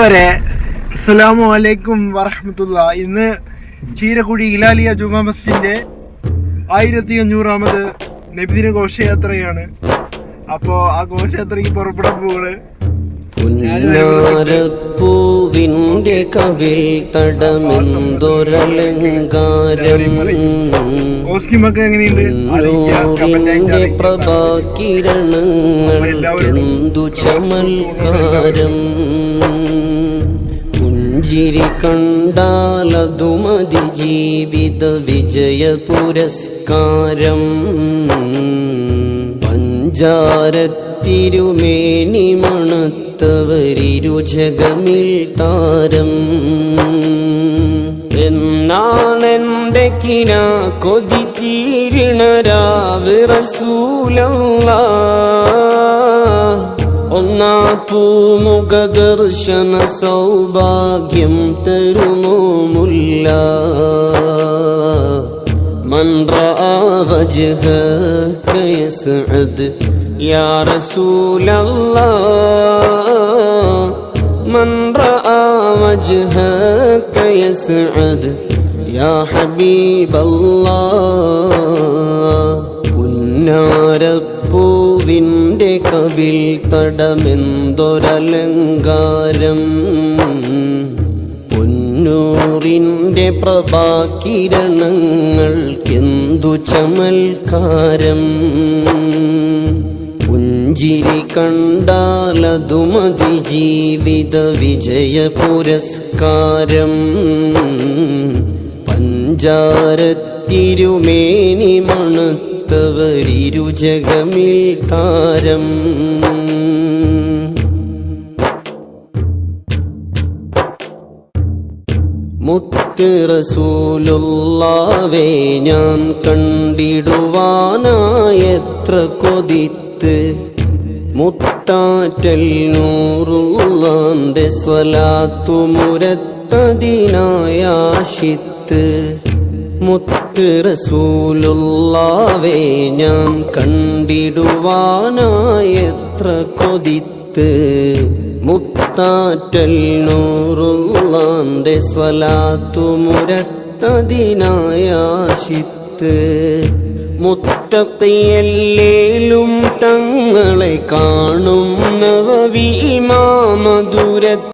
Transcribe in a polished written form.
അസ്സലാമു അലൈക്കും വറഹ്മത്തുള്ളാ. ഇന്ന് ചീരക്കുഴി ഇലാലിയ ജുമാ മസ്ജിദിന്റെ 1500ാമത് നബിദിന ഘോഷയാത്രയാണ്. അപ്പോൾ ആ ഘോഷയാത്രയ്ക്ക് പുറപ്പെടാൻ പോവാണ്. പൂവിന്റെ കവിൽ തടമെന്തൊരലങ്കാരം പ്രഭാകിരണങ്ങൾക്കെന്തു ചമൽക്കാരം പുഞ്ചിരി കണ്ടാലതുമതി ജീവിത വിജയ പുരസ്കാരം പഞ്ചാരത്തിരുമേനി മണത്തവരിരു ജഗമിൽ താരം എന്നാണെന്റെ കിന കൊതി തീരണരാവ് റസൂലല്ലാഹ് ഒന്നാ പൂമുഖ ദർശന സൗഭാഗ്യം തരുമോ മുല്ല മൻ റആ വജ്ഹക യസ്അദ് യാ റസൂലല്ലാഹ് മൻ റആ വജ്ഹക യസ്അദ് യാ ഹബീബല്ലാഹ് പുന്നാരപ്പൂവിന്റെ കവിൽ തടമെന്തൊരലങ്കാരം പൊന്നൂറിന്റെ പ്രഭാകിരണങ്ങൾക്കെന്തു ചമൽക്കാരം പുഞ്ചിരി കണ്ടാലതുമതി ജീവിത വിജയ പുരസ്കാരം പഞ്ചാരത്തിരുമേനി മണത്തവരിരു ജഗമിൽ താരം മുത്ത് റസൂലുള്ളാവേ ഞാൻ കണ്ടിടുവാനായെത്ര കൊതിത്ത് മുത്താറ്റൽ നൂറുള്ളാന്റെ സ്വലാത്തു മുരത്തതിനായാശിത്ത് മുത്ത് റസൂലുള്ളാവേ ഞാൻ കണ്ടിടുവാനായെത്ര കൊതിത്ത് മുത്താറ്റൽ നൂറുള്ളാന്റെ സ്വലാത്തു മുരത്തതിനായാശിത്ത് മുത്തഖിയല്ലേലും തങ്ങളെ കാണും നവവി ഇമാമധുരത്ത്